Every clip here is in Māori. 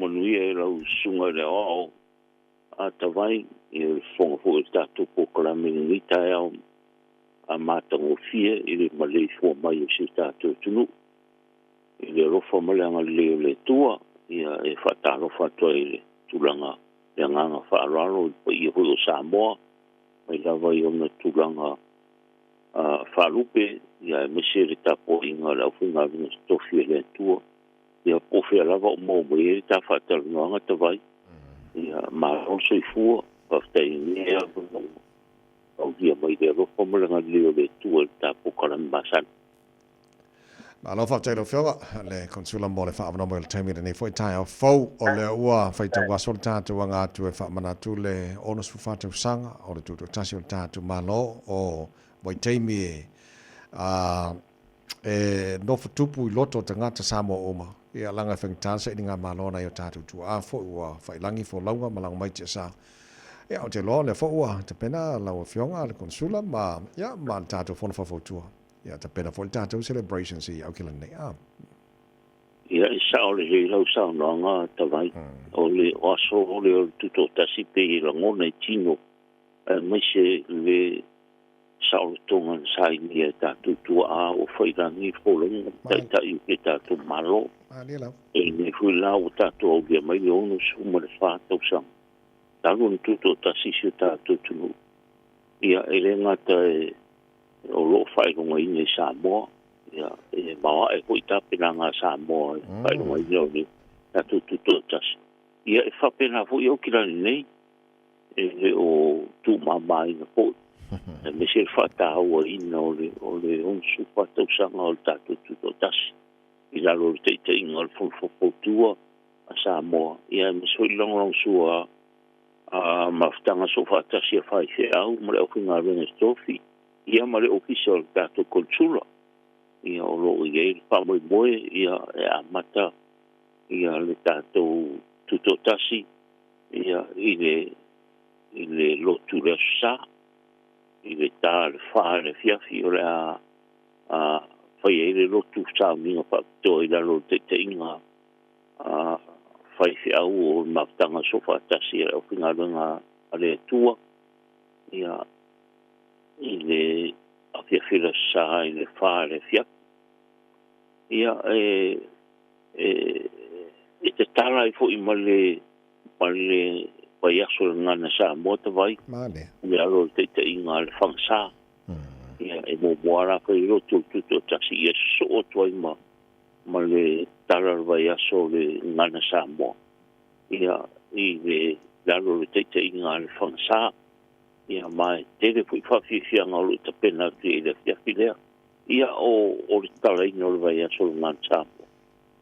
manui e lau sunga le o a tawai i fonga fo e tatu po kalame ni Taeao a matango fie i le malei fo mai o si tatu tunu i le rofa maleanga leo le tua ia e whataro whatoa i le tulanga le nganga whaararo i hui o Samoa mai lawa i ona tulanga whalupe ia e mese le tapo i ngā lau whinga ringa stofi le tua ia pofea lava o mau mai e ta whatalunga tawai ia maronso i fua paftai nea au dia mai le rofa maleanga leo le tua tapo kalame masan. Malo fa telo fioga le konsula mo le fa avno mo le temi nei foi Taeao fou o le ua fai tau sol tatu nga tu e fa manatu le onus fu fa sanga o le tu tasi o tatu malo o moi temi e no futupu i loto tangata Samoa oma ia langa fengtan se ninga malo na yo tatu tu a fo ua fai langi fo launga malang mai te sa ia o te lo le fo ua te pena la o fionga le konsula ma ia ma tatu fo fo tua ia te pena fo tatu celebration si au kila nei ia i sa o le hei lau sa noanga tawai o le oaso o le tuto tasi pe i langona i tino mai se le sa o le tonga sai ni e tatu tua a o whairangi fōlanga tai i ke tatu malo e ne hui lau o tatu au via mai le ono suma le whātau sang talu ni tuto tasi si o tatu tunu ia e le ngata e o lo whaironga i ne Samoa ia e mawa e hoi tapena ngā Samoa whaironga i ne tatu tuto tasi ia e whapena fo i au kirani nei e o tu mamai na fo e me se whatau ina o le onsu whatau sanga o le tatu tuto tasi i lalo le te inga le fonfopotua a Samoa ia me so i longrong sua a maftanga so whatasi a whai se au ma le au kinga ringa stofi ia ma le ofisa o le tatu Consulate ia o lo i e whamoi moe ia e amata ia le tatu tuto tasi ia i le lotu le sa i le tā le wha le fiafi o le a whai e le lotu sa minga whakatoa i lalo te inga whai fi au o maftanga sofa tasi au whinga runga a le tua ia i le a fiafi le sa i le wha le fiafi ia e te tala i fo i male pai aso le ngana sa mo te vai me alo te inga le whangsa ia e mo moara ka i roto tuto tasi ia so o tuai ma le tala vai aso le ngana sa mo ia i le lalo le te inga le whangsa ia mai tere pui whawhiwhianga o le tapena ki le fiafilea ia o le tala ino le vai aso le ngana sa mo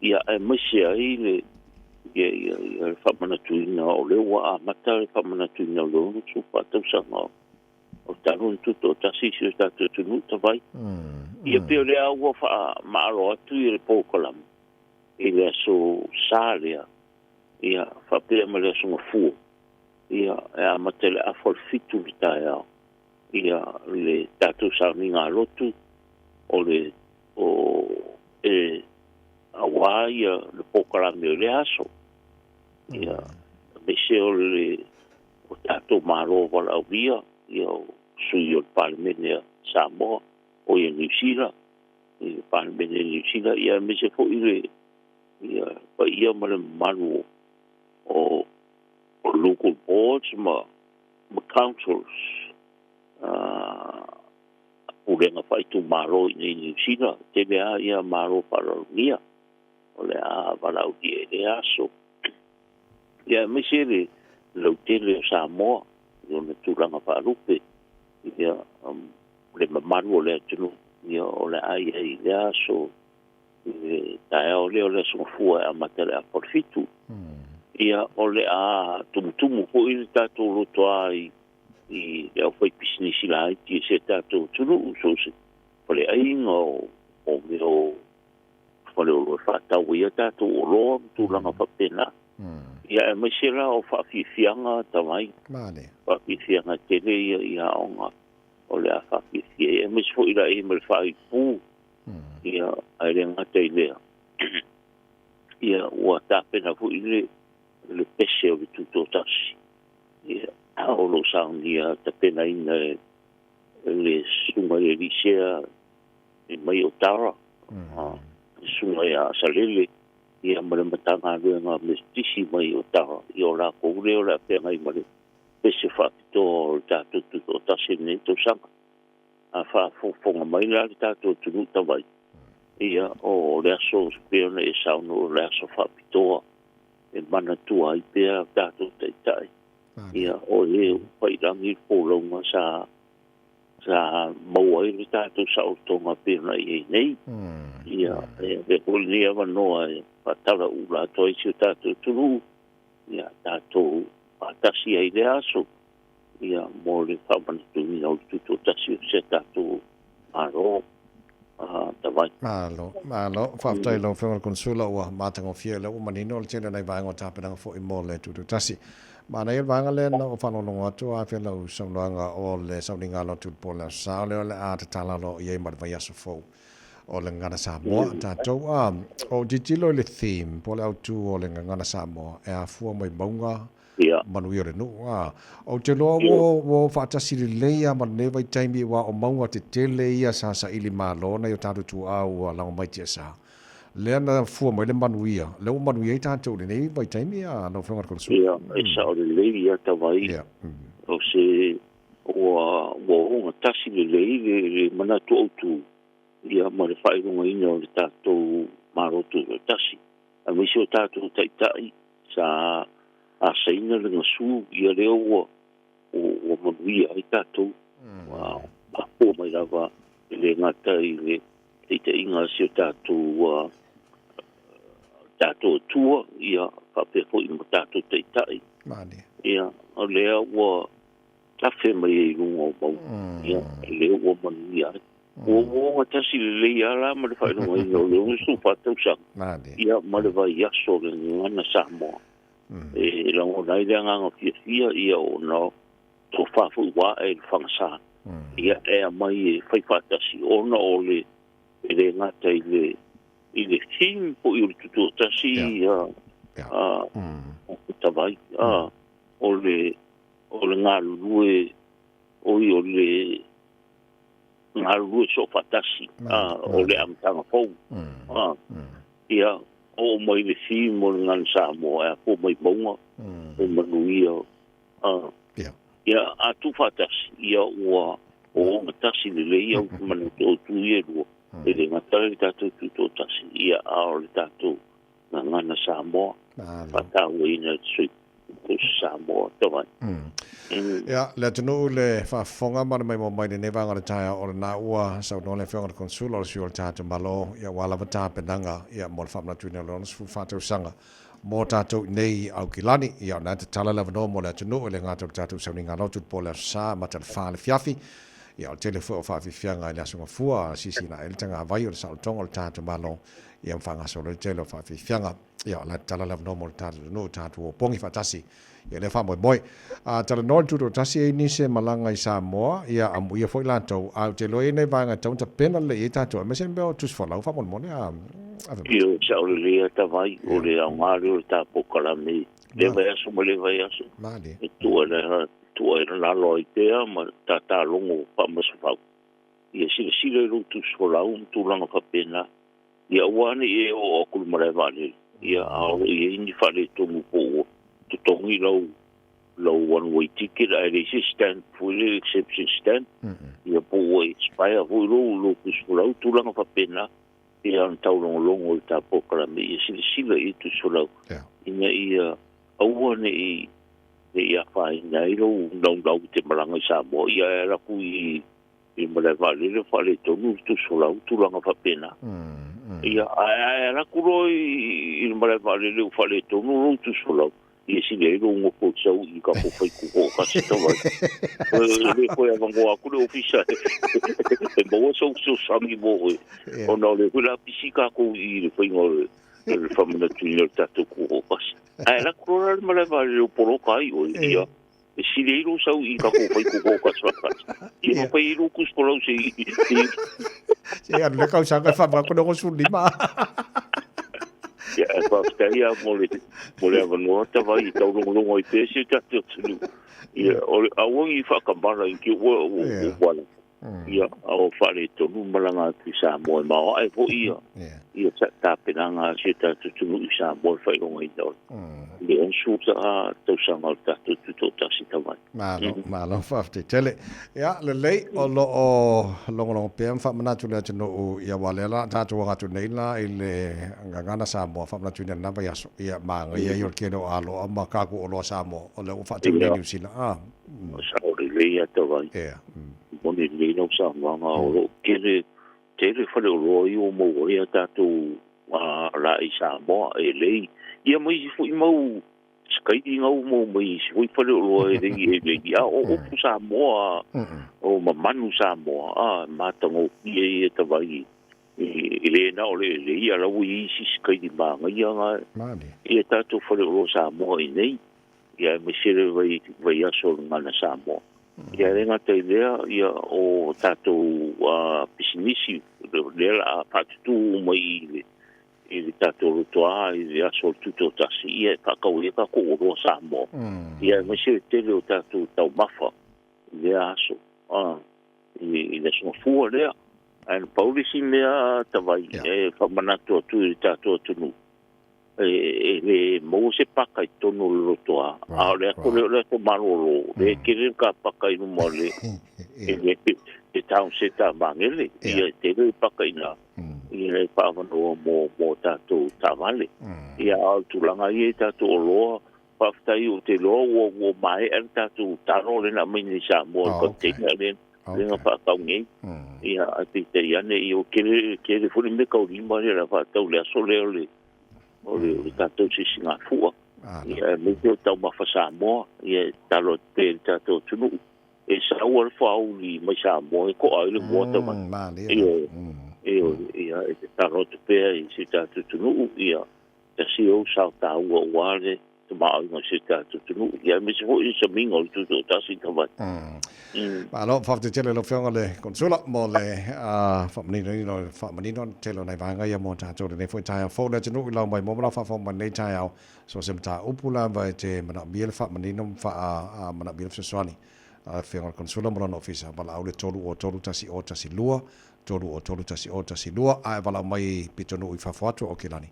ia e maisia i le ia whamanatuina o le ua a mata le whamanatuina o le onu su whatau sanga o taru tuto tasi si o tatu tunu tawai ia peo le aua wha maaro atu i le pōkalam i le aso sālea ia whapea ma le aso ngafua ia e a mata le afol fitu le Taeao ia le tatu sami ngā lotu o le awa ia le pōkalam o le aso ia me se o le o tato maro wala au via ia o sui o parlemene Samoa o ia New Zealand i parlemene New Zealand ia me se fo i le ia pa ia ma le malu o local boards ma councils pulenga whaitu maro i New Zealand te mea ia maro para nia o le a wala au ki e le aso ia me se le lautele o Samoa i ona tūranga whaarupe ia le mamaru o le atunu ia o le ai i le aso i le Taeao leo le songfua e amata le aporfitu ia o le a tumutumu po i le tātou roto ai i le au whai pisinisi la ai ti se tātou tunu so se pale ainga o me o pale o whatau ia tātou o loa tūranga whapena ia e mai sera o whawhiwhianga tawai. Whawhiwhianga tele ia onga o le a whawhiwhia. E mai sfo ira e mai whaipu ia aere ngata i lea. Ia ua tāpena fu i le le pese o le tuto tasi. Ia o lo saunia ta pena ina le sunga e lisea e mai o tara. Sunga e a salele ia mare matanga ruenga mestisi mai o tara. I o la koure o la pena i mare pese whakito o tātou tuto tasi ne to sanga. A whafonga mai la tātou tunu tawai. Ia o le aso peona e sauno o le aso whapitoa e mana tua i pēr tātou teitai. Ia o le whairangi pōlaunga sa maua i le tātou sautonga peona i nei. Ia e hoi nea wanoa e patara ula toi si o tātou tunu. Ia tātou patasi ai le aso. Ia mo le whamanatumi au tuto tasi o se tātou aro. Malo, whaftai lo whenga konsula ua mātanga o fia le umanino le tēnei nei vāenga o tāpenanga fo i mō le tutu tasi. Mana i vāenga le na o whanonongo atu a whia lau saunoanga o le sauninga lo tutu po le sao leo le a te talalo i eimari vai aso fau o le ngana Samoa. Tātou o jitilo le theme po le autu o le ngana Samoa e a fua mai maunga manu i ore nu. O te loa wo whaatasi le leia manu ne vai taimi wa o maunga te tele ia sa ili mālona i o tātou tu au a lango mai tia sa. Lea na fua mai le manu ia. Leo manu ia i tātou le nei vai taimi a no whengar konsu. Ia, e sa o le leia tawai. O se o honga tasi le le manatu au tu. Ia ma le whairunga ina o le tātou marotu o tasi. A misi o tātou taitai sa a saina le ngasu ia leo o manuia ai tātou. A po mai rawa le ngata i le te inga si o tātou tua ia whapefo i mo tātou teitai. Ia o lea ua tafe mai e runga o mau. Ia leo o manuia ai. O ngatasi le leia la ma le whainunga i o leo su whatau sang. Ia ma le vai aso le ngana Samoa. E lango nai le nganga fia ia o no to fafu wa e whangasa. Ia e a mai e whaipatasi o na o le ngata i le theme po i o le tutu tasi tawai. O le ngā lue o i o le ngā lue so whatasi o le amtanga fau. Ia o mai le theme o le ngana Samoa po mai maunga o manuia. Ia a tu whatasi ia ua o ngatasi le leia o manu o tu ia lua. E le ngatari tātou tuto tasi ia a o le tātou ngana Samoa. Patau e ina sui ko Samoa tawai. Ia, le tunu le whafonga mana mai mo mai ne nevanga le Taeao o le nā ua sau no le whionga Consulate o le siol tātou malo ia wala wata penanga ia mo le whamna tuina le onas fu whātou sanga mo tātou nei au kilani ia nā te tala lewa no mo le tunu le ngātou tātou sauni ngā lotu po le sa mata le wha le fiafi ia o tele fu o whaafi fianga i le asunga fua sisi na ele tanga vai o le sao tonga le tātou malo ia mwhanga so le tele o whaafi fianga ia la tala lewa no mo le tātou o pongi whatasi ia le wha moi. Tala nōi tuto tasi e nise malanga i Samoa, ia amu ia fwoi lantou, au te loe nei vanga taunta pena le i tātou, me se mbeo tus whalau wha mon a... Io sao le lea tawai, o le au ngāre o le tāpo kalame, le vai aso ma le vai aso. E tua e la loi pēa, ma tā longo pa masu whau. Ia sile ru tus whalau, tūlanga wha pena, ia wane e o okulu mare vale, ia ao ia ini whale tomu po to tongi low one-way ticket, I stand, fully exception stand. Ia po e spaya hui lo kusulau, tulanga whapena, ia an tauranga longo i tā pokarame, ia sila i tu sulau. Ina ia auane i ia whae nei lo, nau te maranga i Samoa, ia e raku i mare vale le whale tonu tu sulau, tulanga whapena. Ia e raku roi i mare vale le whale tonu tu sulau. Ia sile ero ngo po tsau I ka po fai ku ka tawai. Le ko ya vango aku le ofisa. E mo so sami mo. Ona le kula pisika ko I le fai ngo le famana tuina tatu ku pas. Ai la kora mala va le poro kai o ia. E sile ero sau I ka po fai ku ka tawai. Ia fai ero ku spolo se. Ya, ia mole avanoa tawai taulongolongo I pese tātou tunu. Ia, awangi whakamara I ki wala. Ia, au whare tonu malanga ki Samoa mao ai po ia. Ia tāpenanga se tātou tunu I Samoa whailonga I tau. Ia, suta a tausanga tātou tuto tasi tawai. Malo whafte tele. Ia, le lei o lo o longolongo pēm whamanatu lea tino o ia walela tātou ngatu neila I le ngangana Samoa whamanatu ina napa ia maanga ia I o keno alo a makaku o loa Samoa o le o whatu nei New Zealand. Saore leia tawai. Moni leina o Samoa o lo kere tere whare o loa I o mau ia tātou la I Samoa e lei. Ia mai si fui mau skaiti ngau mau mai si fui whare o loa e lei ia o opu Samoa o mamanu Samoa mātango ia e tawai. Ile na ole le ia la wi si skaiti manga ia nga. Ia tātou whare o loa Samoa I nei. Ia me sere vai aso ngana Samoa. Ia renga te lea ia o tātou pisinisi lea patutu mai I tātou rotoa I le aso tuto tasi ia kakau ia kako o roa Samoa. Ia me sere tele o tātou tau mafa lea aso. I le songa fua lea. Aina paulisi mea tawai whamanatu atu I tātou atunu. Le mo se paka I tono rotoa le ko le ko marolo le kire ka paka I no mole e tau se ta mangele ia te le paka ina ia le pa no mo tato tavale ia tulanga ia tato lo pa ftai o te lo o mai er tato taro le na mini sa mo ko te le le pa tau ngi ia ati te ia ne io kire fu me ka uri mare la pa tau le so le o le tātou si singa fua. Ia me teo tau mawha Samoa, ia talo te tātou tunu. E sa ua le whau li mai Samoa, e ko ai le mua tau mai. Ia e talo te pēr I si tātou tunu, ia ta si au sao tā ua wale, te maa inga si tātou tunu. Ia me se ho I sa minga o le tuto tasi tawai. Malo whafte tele lo whionga le Consulate mo le whamanino tele nei vanga ia mo tātou le nei fwoi Taeao fōna tinu I lau mai mo mara whawha nei Taeao so sem tā upula vai te mana biele whamanino mana biele whaswani whionga Consulate mo lana ofisa wala au le tolu tasi o tasi lua tolu tasi o tasi lua ai wala mai pitonu I whawhatu o kilani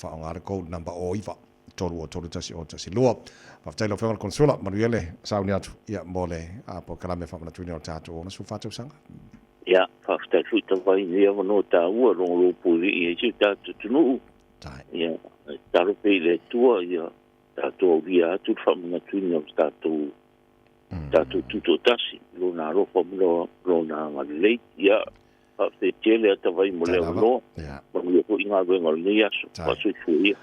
whaongare code number o iwa tolu tasi o tasi lua Whaftailo whionga Consulate manuele sauni atu ia mole po kalame whamanatuni o tātou ona su whātou sanga. Ia, whaftai fuita vai ia wano tā ua rongo puri ia si tātou tunu. Ia, taro pei le tua ia tātou via atu whamanatuni o tātou tuto tasi. Lona rofa mula lona ngalei ia whaftai tele ata vai mole wano. Ia. Mangu ia ko inga wenga le aso. Pasu i fuia.